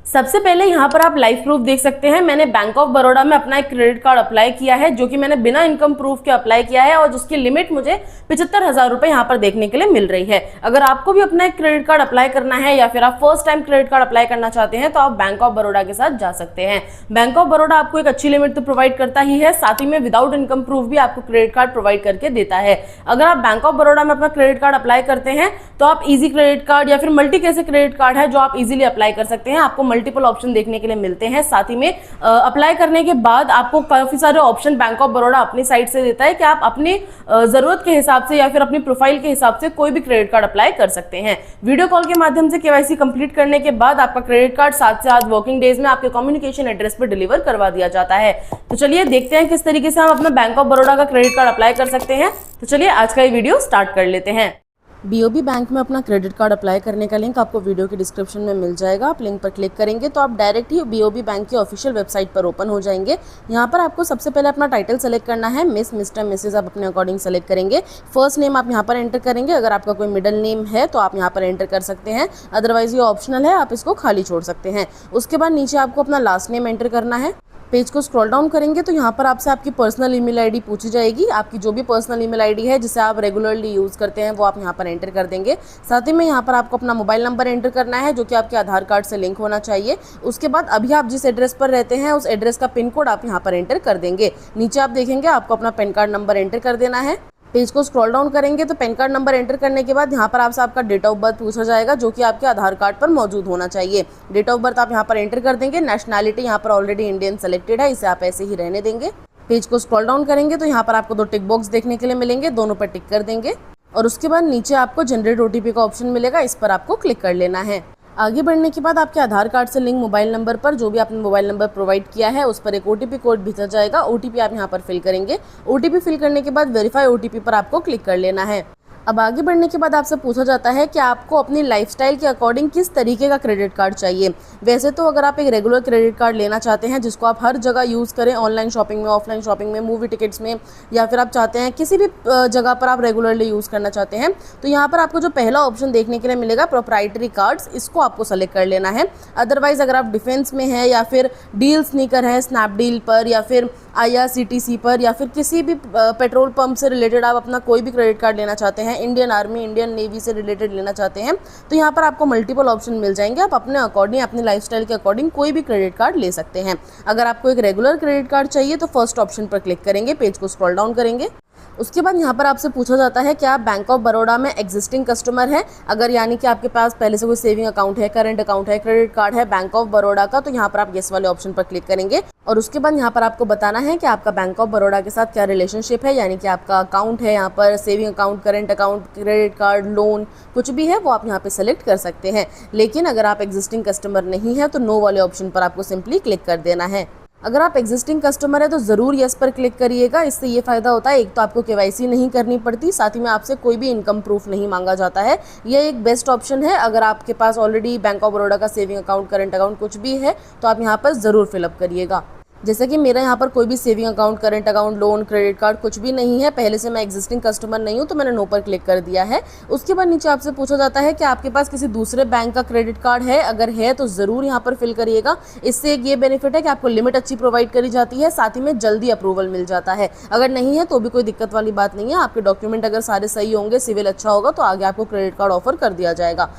सबसे पहले यहाँ पर आप लाइव प्रूफ देख सकते हैं। मैंने बैंक ऑफ बड़ौदा में अपना एक क्रेडिट कार्ड अप्लाई किया है, जो कि मैंने बिना इनकम प्रूफ के अप्लाई किया है और जिसकी लिमिट मुझे 75,000 रुपए यहाँ पर देखने के लिए मिल रही है। अगर आपको भी अपना एक क्रेडिट कार्ड अप्लाई करना है या फिर आप first time credit card apply करना चाहते हैं तो आप बैंक ऑफ बड़ौदा के साथ जा सकते हैं। बैंक ऑफ बड़ौदा आपको एक अच्छी लिमिट तो प्रोवाइड करता ही है, साथ ही में विदाउट इनकम प्रूफ भी आपको क्रेडिट कार्ड प्रोवाइड करके देता है। अगर आप बैंक ऑफ बड़ौदा में अपना क्रेडिट कार्ड अप्लाई करते हैं तो आप इजी क्रेडिट कार्ड या फिर मल्टी कैसे क्रेडिट कार्ड है जो आप इजीली अप्लाई कर सकते हैं। आपको मल्टीपल ऑप्शन देखने के लिए मिलते हैं। साथ ही में अप्लाई करने के बाद आपको काफी सारे ऑप्शन बैंक ऑफ बड़ौदा अपनी साइट से देता है कि आप अपनी जरूरत के हिसाब से या फिर अपनी प्रोफाइल के हिसाब से कोई भी क्रेडिट कार्ड अप्लाई कर सकते हैं। वीडियो कॉल के माध्यम से केवाईसी कंप्लीट करने के बाद आपका क्रेडिट कार्ड 7 से 8 वर्किंग डेज में आपके कम्युनिकेशन एड्रेस पर डिलीवर करवा दिया जाता है। तो चलिए देखते हैं किस तरीके से हम अपना बैंक ऑफ बड़ौदा का क्रेडिट कार्ड अप्लाई कर सकते हैं। तो चलिए आज का ये वीडियो स्टार्ट कर लेते हैं। बीओबी बैंक में अपना क्रेडिट कार्ड अप्लाई करने का लिंक आपको वीडियो के डिस्क्रिप्शन में मिल जाएगा। आप लिंक पर क्लिक करेंगे तो आप डायरेक्ट ही बीओबी बैंक की ऑफिशियल वेबसाइट पर ओपन हो जाएंगे। यहाँ पर आपको सबसे पहले अपना टाइटल सेलेक्ट करना है। मिस, मिस्टर, मिसेज आप अपने अकॉर्डिंग सेलेक्ट करेंगे। फर्स्ट नेम आप यहाँ पर एंटर करेंगे। अगर आपका कोई मिडिल नेम है तो आप यहाँ पर एंटर कर सकते हैं, अदरवाइज ये ऑप्शनल है, आप इसको खाली छोड़ सकते हैं। उसके बाद नीचे आपको अपना लास्ट नेम एंटर करना है। पेज को स्क्रॉल डाउन करेंगे तो यहाँ पर आपसे आपकी पर्सनल ईमेल आईडी पूछी जाएगी। आपकी जो भी पर्सनल ईमेल आईडी है जिसे आप रेगुलरली यूज़ करते हैं वो आप यहाँ पर एंटर कर देंगे। साथ ही में यहाँ पर आपको अपना मोबाइल नंबर एंटर करना है जो कि आपके आधार कार्ड से लिंक होना चाहिए। उसके बाद अभी आप जिस एड्रेस पर रहते हैं उस एड्रेस का पिन कोड आप यहाँ पर एंटर कर देंगे। नीचे आप देखेंगे आपको अपना पैन कार्ड नंबर एंटर कर देना है। पेज को स्क्रॉल डाउन करेंगे तो पैन कार्ड नंबर एंटर करने के बाद यहाँ पर आपसे आपका डेट ऑफ बर्थ पूछा जाएगा जो कि आपके आधार कार्ड पर मौजूद होना चाहिए। डेट ऑफ बर्थ आप यहाँ पर एंटर कर देंगे। नेशनैलिटी यहाँ पर ऑलरेडी इंडियन सेलेक्टेड है, इसे आप ऐसे ही रहने देंगे। पेज को स्क्रॉल डाउन करेंगे तो यहाँ पर आपको 2 टिक बॉक्स देखने के लिए मिलेंगे, दोनों पर टिक कर देंगे और उसके बाद नीचे आपको जनरेट ओटीपी का ऑप्शन मिलेगा, इस पर आपको क्लिक कर लेना है। आगे बढ़ने के बाद आपके आधार कार्ड से लिंक मोबाइल नंबर पर जो भी आपने मोबाइल नंबर प्रोवाइड किया है उस पर एक ओटीपी कोड भेजा जाएगा। ओटीपी आप यहाँ पर फिल करेंगे। ओटीपी फिल करने के बाद वेरीफाई ओटीपी पर आपको क्लिक कर लेना है। अब आगे बढ़ने के बाद आपसे पूछा जाता है कि आपको अपनी लाइफस्टाइल के अकॉर्डिंग किस तरीके का क्रेडिट कार्ड चाहिए। वैसे तो अगर आप एक रेगुलर क्रेडिट कार्ड लेना चाहते हैं जिसको आप हर जगह यूज़ करें, ऑनलाइन शॉपिंग में, ऑफलाइन शॉपिंग में, मूवी टिकट्स में, या फिर आप चाहते हैं किसी भी जगह पर आप रेगुलरली यूज़ करना चाहते हैं, तो यहाँ पर आपको जो पहला ऑप्शन देखने के लिए मिलेगा प्रोप्राइटरी कार्ड्स, इसको आपको सेलेक्ट कर लेना है। अदरवाइज अगर आप डिफेंस में है या फिर डील स्नीकर है स्नैपडील पर या फिर IRCTC पर या फिर किसी भी पेट्रोल पंप से रिलेटेड आप अपना कोई भी क्रेडिट कार्ड लेना चाहते हैं, इंडियन आर्मी, इंडियन नेवी से रिलेटेड लेना चाहते हैं, तो यहाँ पर आपको मल्टीपल ऑप्शन मिल जाएंगे। आप अपने अकॉर्डिंग, अपनी लाइफस्टाइल के अकॉर्डिंग कोई भी क्रेडिट कार्ड ले सकते हैं। अगर आपको एक रेगुलर क्रेडिट कार्ड चाहिए तो फर्स्ट ऑप्शन पर क्लिक करेंगे, पेज को स्क्रॉल डाउन करेंगे। उसके बाद यहाँ पर आपसे पूछा जाता है कि आप बैंक ऑफ बड़ौदा में एग्जिस्टिंग कस्टमर हैं। अगर यानी कि आपके पास पहले से कोई सेविंग अकाउंट है, करंट अकाउंट है, क्रेडिट कार्ड है बैंक ऑफ बड़ौदा का, तो यहाँ पर आप येस वाले ऑप्शन पर क्लिक करेंगे और उसके बाद यहाँ पर आपको बताना है कि आपका बैंक ऑफ बड़ौदा के साथ क्या रिलेशनशिप है, यानी कि आपका अकाउंट है यहाँ पर saving account, current account, credit card, loan, कुछ भी है वो आप यहाँ पे सेलेक्ट कर सकते हैं। लेकिन अगर आप एग्जिस्टिंग कस्टमर नहीं है तो नो वाले ऑप्शन पर आपको सिंपली क्लिक कर देना है। अगर आप एग्जिस्टिंग कस्टमर है तो ज़रूर येस पर क्लिक करिएगा। इससे ये फ़ायदा होता है, एक तो आपको केवाईसी नहीं करनी पड़ती, साथ ही में आपसे कोई भी इनकम प्रूफ नहीं मांगा जाता है। ये एक बेस्ट ऑप्शन है। अगर आपके पास ऑलरेडी बैंक ऑफ बड़ौदा का सेविंग अकाउंट, करंट अकाउंट कुछ भी है तो आप यहाँ पर ज़रूर फिलअप करिएगा। जैसे कि मेरा यहाँ पर कोई भी saving account, current account, loan, credit card कुछ भी नहीं है, पहले से मैं एग्जिस्टिंग कस्टमर नहीं हूँ, तो मैंने नो पर क्लिक कर दिया है। उसके बाद नीचे आपसे पूछा जाता है कि आपके पास किसी दूसरे बैंक का क्रेडिट कार्ड है। अगर है तो ज़रूर यहाँ पर फिल करिएगा। इससे एक ये बेनिफिट है कि आपको लिमिट अच्छी प्रोवाइड करी जाती है, साथ ही में जल्दी अप्रूवल मिल जाता है। अगर नहीं है तो भी कोई दिक्कत वाली बात नहीं है। आपके डॉक्यूमेंट अगर सारे सही होंगे, सिविल अच्छा होगा, तो आगे आपको क्रेडिट कार्ड ऑफर कर दिया जाएगा।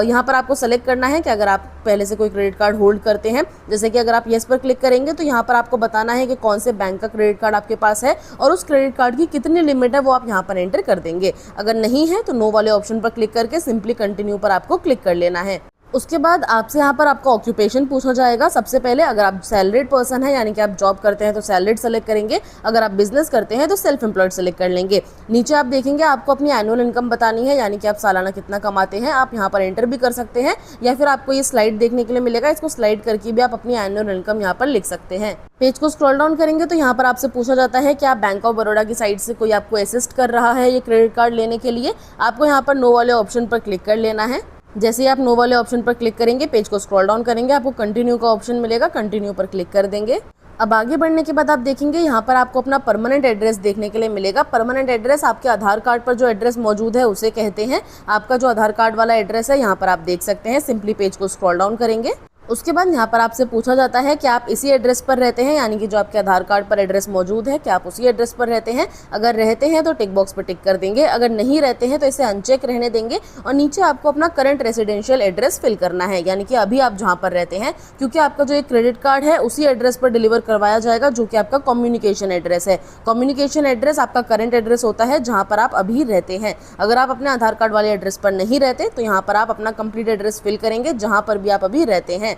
यहाँ पर आपको सेलेक्ट करना है कि अगर आप पहले से कोई क्रेडिट कार्ड होल्ड करते हैं। जैसे कि अगर आप येस पर क्लिक करेंगे तो यहाँ पर आपको बताना है कि कौन से बैंक का क्रेडिट कार्ड आपके पास है और उस क्रेडिट कार्ड की कितनी लिमिट है वो आप यहाँ पर एंटर कर देंगे। अगर नहीं है तो नो वाले ऑप्शन पर क्लिक करके सिंपली कंटिन्यू पर आपको क्लिक कर लेना है। उसके बाद आपसे यहाँ पर आपका ऑक्यूपेशन पूछा जाएगा। सबसे पहले अगर आप सैलरीड पर्सन है यानी कि आप जॉब करते हैं तो सैलरीड सेलेक्ट करेंगे। अगर आप बिजनेस करते हैं तो सेल्फ एम्प्लॉयड सेलेक्ट कर लेंगे। नीचे आप देखेंगे आपको अपनी एनुअल इनकम बतानी है, यानी कि आप सालाना कितना कमाते हैं। आप यहाँ पर एंटर भी कर सकते हैं या फिर आपको ये स्लाइड देखने के लिए मिलेगा, इसको स्लाइड करके भी आप अपनी एनुअल इनकम यहाँ पर लिख सकते हैं। पेज को स्क्रॉल डाउन करेंगे तो यहाँ पर आपसे पूछा जाता है कि आप बैंक ऑफ बड़ौदा की साइड से कोई आपको असिस्ट कर रहा है ये क्रेडिट कार्ड लेने के लिए। आपको यहाँ पर नो वाले ऑप्शन पर क्लिक कर लेना है। जैसे ही आप नो वाले ऑप्शन पर क्लिक करेंगे, पेज को स्क्रॉल डाउन करेंगे, आपको कंटिन्यू का ऑप्शन मिलेगा, कंटिन्यू पर क्लिक कर देंगे। अब आगे बढ़ने के बाद आप देखेंगे यहाँ पर आपको अपना परमानेंट एड्रेस देखने के लिए मिलेगा। परमानेंट एड्रेस आपके आधार कार्ड पर जो एड्रेस मौजूद है उसे कहते हैं। आपका जो आधार कार्ड वाला एड्रेस है यहाँ पर आप देख सकते हैं। सिंपली पेज को स्क्रॉल डाउन करेंगे उसके बाद यहाँ पर आपसे पूछा जाता है कि आप इसी एड्रेस पर रहते हैं, यानी कि जो आपके आधार कार्ड पर एड्रेस मौजूद है, क्या आप उसी एड्रेस पर रहते हैं। अगर रहते हैं तो टिक बॉक्स पर टिक कर देंगे, अगर नहीं रहते हैं तो इसे अनचेक रहने देंगे। और नीचे आपको अपना करंट रेसिडेंशियल एड्रेस फिल करना है, यानी कि अभी आप जहाँ पर रहते हैं, क्योंकि आपका जो एक क्रेडिट कार्ड है उसी एड्रेस पर डिलीवर करवाया जाएगा, जो कि आपका कम्युनिकेशन एड्रेस है। कम्युनिकेशन एड्रेस आपका करंट एड्रेस होता है जहाँ पर आप अभी रहते हैं। अगर आप अपने आधार कार्ड वाले एड्रेस पर नहीं रहते तो यहाँ पर आप अपना कंप्लीट एड्रेस फिल करेंगे जहाँ पर भी आप अभी रहते हैं।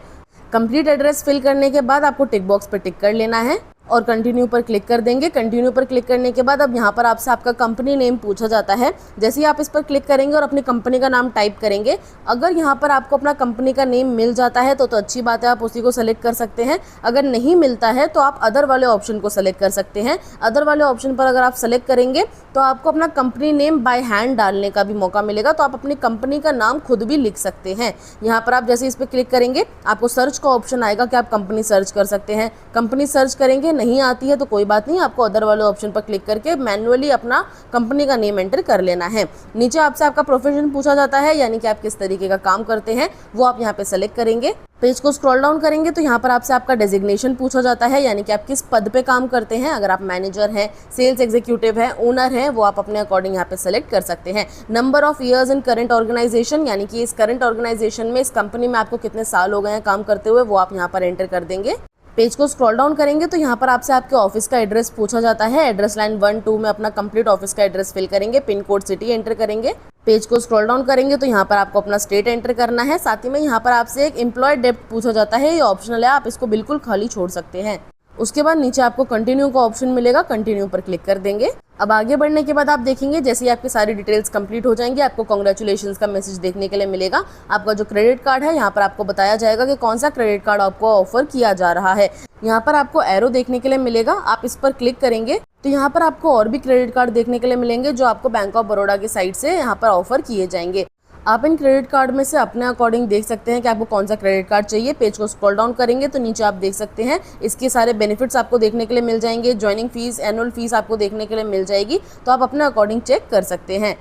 कंप्लीट एड्रेस फिल करने के बाद आपको टिक बॉक्स पर टिक कर लेना है और कंटिन्यू पर क्लिक कर देंगे। कंटिन्यू पर क्लिक करने के बाद अब यहाँ पर आपसे आपका कंपनी नेम पूछा जाता है। जैसे ही आप इस पर क्लिक करेंगे और अपनी कंपनी का नाम टाइप करेंगे, अगर यहाँ पर आपको अपना कंपनी का नेम मिल जाता है तो अच्छी बात है, आप उसी को सेलेक्ट कर सकते हैं। अगर नहीं मिलता है तो आप अदर वाले ऑप्शन को सेलेक्ट कर सकते हैं। अदर वाले ऑप्शन पर अगर आप सेलेक्ट करेंगे तो आपको अपना कंपनी नेम बाय हैंड डालने का भी मौका मिलेगा, तो आप अपनी कंपनी का नाम खुद भी लिख सकते हैं। यहाँ पर आप जैसे इस पर क्लिक करेंगे आपको सर्च का ऑप्शन आएगा कि आप कंपनी सर्च कर सकते हैं। कंपनी सर्च करेंगे, नहीं आती है तो कोई बात नहीं, आपको अदर वाले ऑप्शन पर क्लिक करके मैन्युअली अपना कंपनी का नेम एंटर कर लेना है। नीचे आपसे आपका प्रोफेशन पूछा जाता है, यानी कि आप किस तरीके का काम करते हैं, वो आप यहाँ पे सेलेक्ट करेंगे। पेज को स्क्रॉल डाउन करेंगे तो यहाँ पर आपसे आपका डेजिग्नेशन पूछा जाता है, यानी कि आप किस पद पे काम करते हैं। अगर आप मैनेजर हैं, सेल्स एग्जीक्यूटिव हैं, ओनर हैं, वो आप अपने अकॉर्डिंग यहाँ पे सेलेक्ट कर सकते हैं। Number of years in current organisation, यानी कि इस करंट ऑर्गेनाइजेशन में, इस कंपनी में आपको कितने साल हो गए हैं काम करते हुए, वो आप यहाँ पर एंटर कर देंगे। पेज को स्क्रॉल डाउन करेंगे तो यहाँ पर आपसे आपके ऑफिस का एड्रेस पूछा जाता है। एड्रेस लाइन 1-2 में अपना कंप्लीट ऑफिस का एड्रेस फिल करेंगे, पिन कोड सिटी एंटर करेंगे। पेज को स्क्रॉल डाउन करेंगे तो यहाँ पर आपको अपना स्टेट एंटर करना है। साथ ही में यहाँ पर आपसे एक एम्प्लॉय डेप्ट पूछा जाता है, ये ऑप्शनल है, आप इसको बिल्कुल खाली छोड़ सकते हैं। उसके बाद नीचे आपको कंटिन्यू का ऑप्शन मिलेगा, कंटिन्यू पर क्लिक कर देंगे। अब आगे बढ़ने के बाद आप देखेंगे जैसे ही आपकी सारी डिटेल्स कंप्लीट हो जाएंगी, आपको कांग्रेचुलेशंस का मैसेज देखने के लिए मिलेगा। आपका जो क्रेडिट कार्ड है, यहाँ पर आपको बताया जाएगा कि कौन सा क्रेडिट कार्ड आपको ऑफर किया जा रहा है। यहाँ पर आपको एरो देखने के लिए मिलेगा, आप इस पर क्लिक करेंगे तो यहाँ पर आपको और भी क्रेडिट कार्ड देखने के लिए मिलेंगे जो आपको बैंक ऑफ बड़ौदा की साइड से यहाँ पर ऑफर किए जाएंगे। आप इन क्रेडिट कार्ड में से अपने अकॉर्डिंग देख सकते हैं कि आपको कौन सा क्रेडिट कार्ड चाहिए। पेज को स्क्रॉल डाउन करेंगे तो नीचे आप देख सकते हैं इसके सारे बेनिफिट्स आपको देखने के लिए मिल जाएंगे। ज्वाइनिंग फीस, एनुअल फीस आपको देखने के लिए मिल जाएगी, तो आप अपने अकॉर्डिंग चेक कर सकते हैं।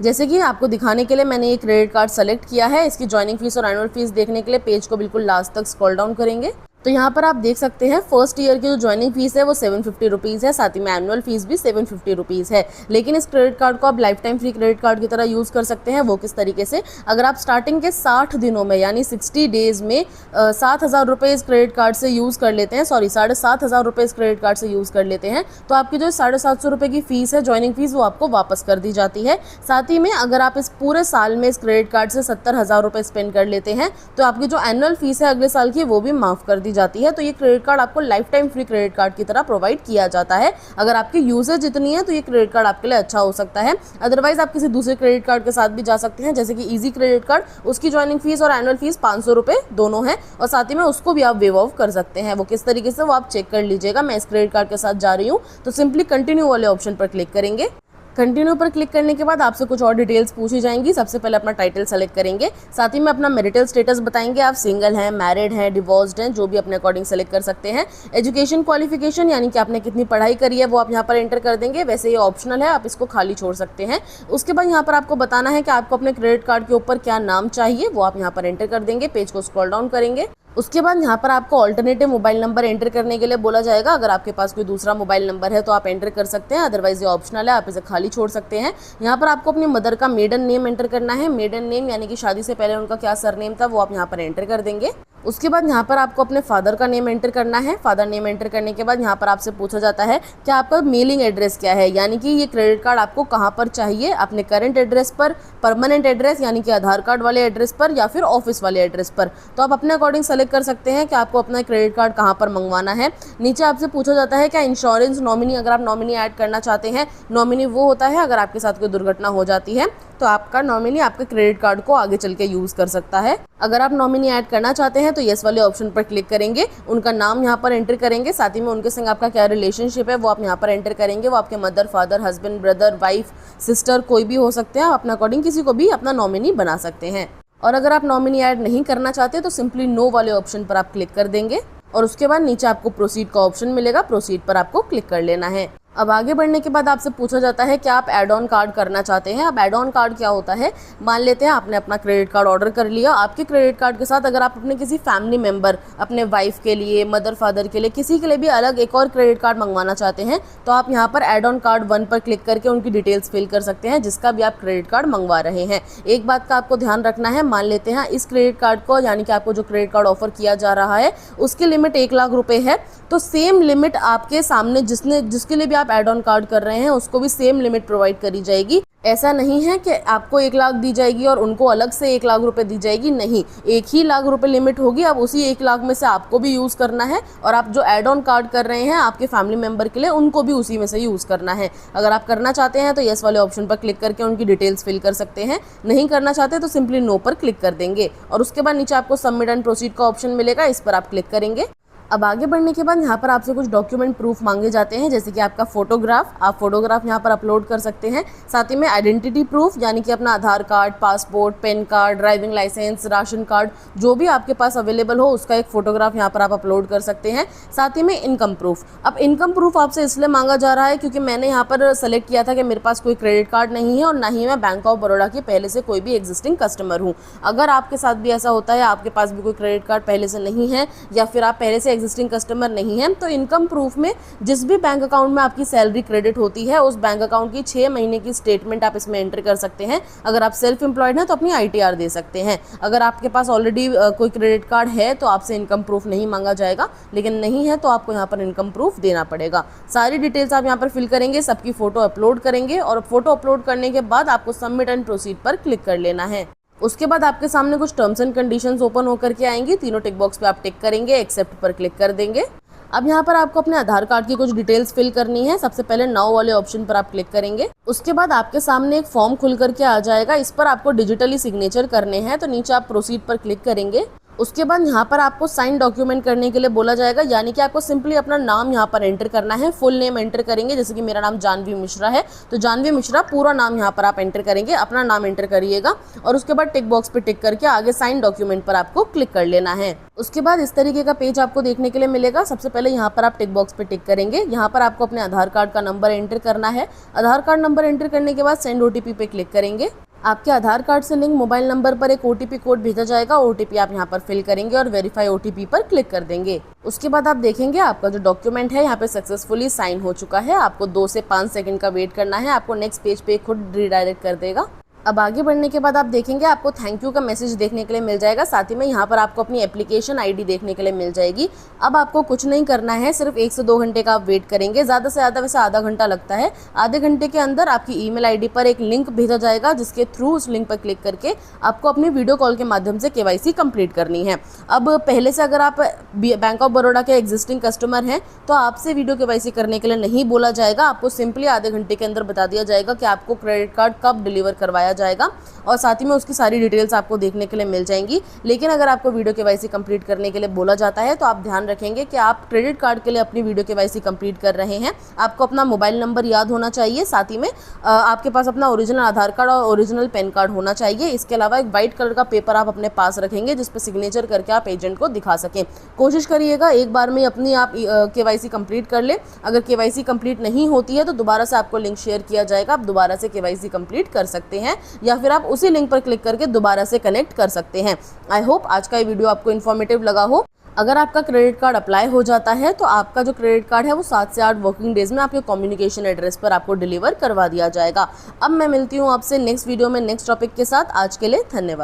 जैसे कि आपको दिखाने के लिए मैंने ये क्रेडिट कार्ड सेलेक्ट किया है। इसकी ज्वाइनिंग फीस और एनुअल फीस देखने के लिए पेज को बिल्कुल लास्ट तक स्क्रॉल डाउन करेंगे तो यहाँ पर आप देख सकते हैं फर्स्ट ईयर की जो ज्वाइनिंग फीस है वो 750 रुपीज़ है, साथ ही में एनुअल फीस भी 750 रुपीज़ है। लेकिन इस क्रेडिट कार्ड को आप life time free credit card की तरह यूज़ कर सकते हैं। वो किस तरीके से, अगर आप स्टार्टिंग के 60 दिनों में यानी 60 डेज़ में 7,000 रुपये इस क्रेडिट कार्ड से यूज़ कर लेते हैं, 7,500 रुपये इस क्रेडिट कार्ड से यूज़ कर लेते हैं, तो आपकी जो 750 रुपये की फ़ीस है ज्वाइनिंग फीस, वो आपको वापस कर दी जाती है। साथ ही में अगर आप इस पूरे साल में इस क्रेडिट कार्ड से 70,000 रुपये स्पेंड कर लेते हैं तो आपकी जो एनुअल फीस है अगले साल की, वो भी माफ़ कर दी जाती है। तो ये क्रेडिट कार्ड आपको life time free credit card की तरह प्रोवाइड किया जाता है। अगर आपकी यूजेज इतनी है तो ये क्रेडिट कार्ड आपके लिए अच्छा हो सकता है। अदरवाइज आप किसी दूसरे क्रेडिट कार्ड के साथ भी जा सकते हैं, जैसे कि इजी क्रेडिट कार्ड, उसकी ज्वाइनिंग फीस और एनुअल फीस 500 रुपये दोनों है, और साथ ही में उसको भी आप वेव ऑफ कर सकते हैं। वो किस तरीके से, वो आप चेक कर लीजिएगा। मैं इस क्रेडिट कार्ड के साथ जा रही हूँ तो सिंपली कंटिन्यू वाले ऑप्शन पर क्लिक करेंगे। कंटिन्यू पर क्लिक करने के बाद आपसे कुछ और डिटेल्स पूछी जाएंगी। सबसे पहले अपना टाइटल सेलेक्ट करेंगे, साथ ही में अपना मैरिटल स्टेटस बताएंगे, आप सिंगल हैं, मैरिड हैं, डिवोर्स्ड हैं, जो भी अपने अकॉर्डिंग सेलेक्ट कर सकते हैं। एजुकेशन क्वालिफिकेशन, यानी कि आपने कितनी पढ़ाई करी है, वो आप यहाँ पर एंटर कर देंगे। वैसे ये ऑप्शनल है, आप इसको खाली छोड़ सकते हैं। उसके बाद यहाँ पर आपको बताना है कि आपको अपने क्रेडिट कार्ड के ऊपर क्या नाम चाहिए, वो आप यहाँ पर एंटर कर देंगे। पेज को स्क्रॉल डाउन करेंगे। उसके बाद यहाँ पर आपको ऑल्टरनेटिव मोबाइल नंबर एंटर करने के लिए बोला जाएगा। अगर आपके पास कोई दूसरा मोबाइल नंबर है तो आप एंटर कर सकते हैं, अदरवाइज ये ऑप्शनल है, आप इसे खाली छोड़ सकते हैं। यहाँ पर आपको अपनी मदर का मेडन नेम एंटर करना है। मेडन नेम यानी कि शादी से पहले उनका क्या सरनेम था, वो आप यहाँ पर एंटर कर देंगे। उसके बाद यहाँ पर आपको अपने फादर का नेम एंटर करना है। फादर नेम एंटर करने के बाद यहाँ पर आपसे पूछा जाता है कि आपका मेलिंग एड्रेस क्या है, यानी कि ये क्रेडिट कार्ड आपको कहाँ पर चाहिए, अपने करंट एड्रेस पर, परमानेंट एड्रेस यानी कि आधार कार्ड वाले एड्रेस पर, या फिर ऑफिस वाले एड्रेस पर। तो आप अपने अकॉर्डिंग सेलेक्ट कर सकते हैं कि आपको अपना क्रेडिट कार्ड कहाँ पर मंगवाना है। नीचे आपसे पूछा जाता है क्या इंश्योरेंस नॉमिनी, अगर आप नॉमिनी ऐड करना चाहते हैं। नॉमिनी वो होता है अगर आपके साथ कोई दुर्घटना हो जाती है तो आपका नॉमिनी आपके क्रेडिट कार्ड को आगे चल के यूज़ कर सकता है। अगर आप नॉमिनी ऐड करना चाहते हैं तो येस वाले ऑप्शन पर क्लिक करेंगे, उनका नाम यहाँ पर एंटर करेंगे, साथ ही में उनके संग आपका क्या रिलेशनशिप है वो आप यहाँ पर एंटर करेंगे। वो आपके mother, father, husband, brother, wife, sister, कोई भी हो सकते हैं। आप अपने अकॉर्डिंग किसी को भी अपना नॉमिनी बना सकते हैं। और अगर आप नॉमिनी ऐड नहीं करना चाहते तो सिंपली नो वाले ऑप्शन पर आप क्लिक कर देंगे और उसके बाद नीचे आपको प्रोसीड का ऑप्शन मिलेगा, प्रोसीड पर आपको क्लिक कर लेना है। अब आगे बढ़ने के बाद आपसे पूछा जाता है कि आप ऐड ऑन कार्ड करना चाहते हैं। अब ऐड ऑन कार्ड क्या होता है, मान लेते हैं आपने अपना क्रेडिट कार्ड ऑर्डर कर लिया। आपके क्रेडिट कार्ड के साथ अगर आप अपने किसी फैमिली मेंबर, अपने वाइफ के लिए, मदर फादर के लिए, किसी के लिए भी अलग एक और क्रेडिट कार्ड मंगवाना चाहते हैं, तो आप यहाँ पर ऐड ऑन कार्ड 1 पर क्लिक करके उनकी डिटेल्स फिल कर सकते हैं, जिसका भी आप क्रेडिट कार्ड मंगवा रहे हैं। एक बात का आपको ध्यान रखना है, मान लेते हैं इस क्रेडिट कार्ड को, यानी कि आपको जो क्रेडिट कार्ड ऑफर किया जा रहा है उसकी लिमिट 1 लाख रुपए है, तो सेम लिमिट आपके सामने जिसके लिए भी आप ऐड ऑन कार्ड कर रहे हैं उसको भी सेम लिमिट प्रोवाइड करी जाएगी। ऐसा नहीं है कि आपको 1 लाख दी जाएगी और उनको अलग से 1 लाख रुपए दी जाएगी, नहीं, 1 ही लाख रुपए लिमिट होगी। अब उसी 1 लाख में से आपको भी यूज़ करना है और आप जो ऐड ऑन कार्ड कर रहे हैं आपके फैमिली मेंबर के लिए, उनको भी उसी में से यूज़ करना है। अगर आप करना चाहते हैं तो येस वाले ऑप्शन पर क्लिक करके उनकी डिटेल्स फिल कर सकते हैं, नहीं करना चाहते तो सिंपली नो पर क्लिक कर देंगे और उसके बाद नीचे आपको सबमिट एंड प्रोसीड का ऑप्शन मिलेगा, इस पर आप क्लिक करेंगे। अब आगे बढ़ने के बाद यहाँ पर आपसे कुछ डॉक्यूमेंट प्रूफ मांगे जाते हैं, जैसे कि आपका फोटोग्राफ, आप फोटोग्राफ यहाँ पर अपलोड कर सकते हैं। साथ ही में आइडेंटिटी प्रूफ, यानी कि अपना Aadhaar card, passport, PAN card, driving licence, ration card, जो भी आपके पास अवेलेबल हो उसका एक फोटोग्राफ यहाँ पर आप अपलोड कर सकते हैं। साथ ही में इनकम प्रूफ। अब इनकम प्रूफ आपसे इसलिए मांगा जा रहा है क्योंकि मैंने यहाँ पर सेलेक्ट किया था कि मेरे पास कोई क्रेडिट कार्ड नहीं है और ना ही मैं बैंक ऑफ बड़ौदा की पहले से कोई भी एग्जिस्टिंग कस्टमर हूँ। अगर आपके साथ भी ऐसा होता है, आपके पास भी कोई क्रेडिट कार्ड पहले से नहीं है या फिर आप पहले से एग्जिस्टिंग कस्टमर नहीं है, तो इनकम प्रूफ में जिस भी बैंक अकाउंट में आपकी सैलरी क्रेडिट होती है उस बैंक अकाउंट की 6 महीने की स्टेटमेंट आप इसमें एंटर कर सकते हैं। अगर आप सेल्फ एम्प्लॉयड हैं तो अपनी ITR दे सकते हैं। अगर आपके पास ऑलरेडी कोई क्रेडिट कार्ड है तो आपसे इनकम प्रूफ नहीं मांगा जाएगा, लेकिन नहीं है तो आपको यहाँ पर इनकम प्रूफ देना पड़ेगा। सारी डिटेल्स आप यहाँ पर फिल करेंगे, सबकी फोटो अपलोड करेंगे और फोटो अपलोड करने के बाद आपको सबमिट एंड प्रोसीड पर क्लिक कर लेना है। उसके बाद आपके सामने कुछ टर्म्स एंड कंडीशंस ओपन होकर के आएंगी, तीनों टिक बॉक्स पे आप टिक करेंगे, एक्सेप्ट पर क्लिक कर देंगे। अब यहाँ पर आपको अपने आधार कार्ड की कुछ डिटेल्स फिल करनी है। सबसे पहले नाउ वाले ऑप्शन पर आप क्लिक करेंगे। उसके बाद आपके सामने एक फॉर्म खुल करके आ जाएगा, इस पर आपको डिजिटली सिग्नेचर करने हैं, तो नीचे आप प्रोसीड पर क्लिक करेंगे। उसके बाद यहाँ पर आपको साइन डॉक्यूमेंट करने के लिए बोला जाएगा, यानी कि आपको सिंपली अपना नाम यहाँ पर एंटर करना है। फुल नेम एंटर करेंगे, जैसे कि मेरा नाम जानवी मिश्रा है तो जानवी मिश्रा पूरा नाम यहाँ पर आप एंटर करेंगे, अपना नाम एंटर करिएगा और उसके बाद टिक बॉक्स पे टिक करके आगे साइन डॉक्यूमेंट पर आपको क्लिक कर लेना है। उसके बाद इस तरीके का पेज आपको देखने के लिए मिलेगा। सबसे पहले यहाँ पर आप टिक बॉक्स पे टिक करेंगे, यहाँ पर आपको अपने आधार कार्ड का नंबर एंटर करना है। आधार कार्ड नंबर एंटर करने के बाद सेंड OTP पे क्लिक करेंगे। आपके आधार कार्ड से लिंक मोबाइल नंबर पर एक OTP कोड भेजा जाएगा, OTP आप यहाँ पर फिल करेंगे और वेरीफाई OTP पर क्लिक कर देंगे। उसके बाद आप देखेंगे आपका जो डॉक्यूमेंट है यहाँ पे सक्सेसफुली साइन हो चुका है। आपको 2 से 5 सेकंड का वेट करना है, आपको नेक्स्ट पेज पे खुद रिडायरेक्ट कर देगा। अब आगे बढ़ने के बाद आप देखेंगे आपको थैंक यू का मैसेज देखने के लिए मिल जाएगा, साथ ही में यहाँ पर आपको अपनी एप्लीकेशन ID देखने के लिए मिल जाएगी। अब आपको कुछ नहीं करना है, सिर्फ 1 से 2 घंटे का आप वेट करेंगे, ज़्यादा से ज़्यादा वैसे आधा घंटा लगता है। आधे घंटे के अंदर आपकी ईमेल ID पर एक लिंक भेजा जाएगा, जिसके थ्रू उस लिंक पर क्लिक करके आपको अपनी वीडियो कॉल के माध्यम से KYC कंप्लीट करनी है। अब पहले से अगर आप बैंक ऑफ बड़ौदा के एग्जिस्टिंग कस्टमर हैं तो आपसे वीडियो KYC करने के लिए नहीं बोला जाएगा, आपको सिंपली आधे घंटे के अंदर बता दिया जाएगा कि आपको क्रेडिट कार्ड कब डिलीवर करवाया जाएगा और साथ ही में उसकी सारी डिटेल्स आपको देखने के लिए मिल जाएंगी। लेकिन अगर आपको वीडियो KYC कंप्लीट करने के लिए बोला जाता है तो आप ध्यान रखेंगे कि आप क्रेडिट कार्ड के लिए अपनी वीडियो KYC कंप्लीट कर रहे हैं, आपको अपना मोबाइल नंबर याद होना चाहिए, साथ ही में आपके पास अपना ओरिजिनल आधार कार्ड और ओरिजिनल पैन कार्ड होना चाहिए। इसके अलावा एक वाइट कलर का पेपर आप अपने पास रखेंगे जिस पर सिग्नेचर करके आप एजेंट को दिखा सकें। कोशिश करिएगा एक बार में अपनी आप KYC कंप्लीट कर ले। अगर KYC कंप्लीट नहीं होती है तो दोबारा से आपको लिंक शेयर किया जाएगा, आप दोबारा से KYC कंप्लीट कर सकते हैं या फिर आप उसी लिंक पर क्लिक करके दोबारा से कनेक्ट कर सकते हैं। आई होप आज का ये वीडियो आपको इन्फॉर्मेटिव लगा हो। अगर आपका क्रेडिट कार्ड अप्लाई हो जाता है तो आपका जो क्रेडिट कार्ड है वो 7 से 8 वर्किंग डेज में आपके कम्युनिकेशन एड्रेस पर आपको डिलीवर करवा दिया जाएगा। अब मैं मिलती हूँ आपसे नेक्स्ट वीडियो में नेक्स्ट टॉपिक के साथ। आज के लिए धन्यवाद।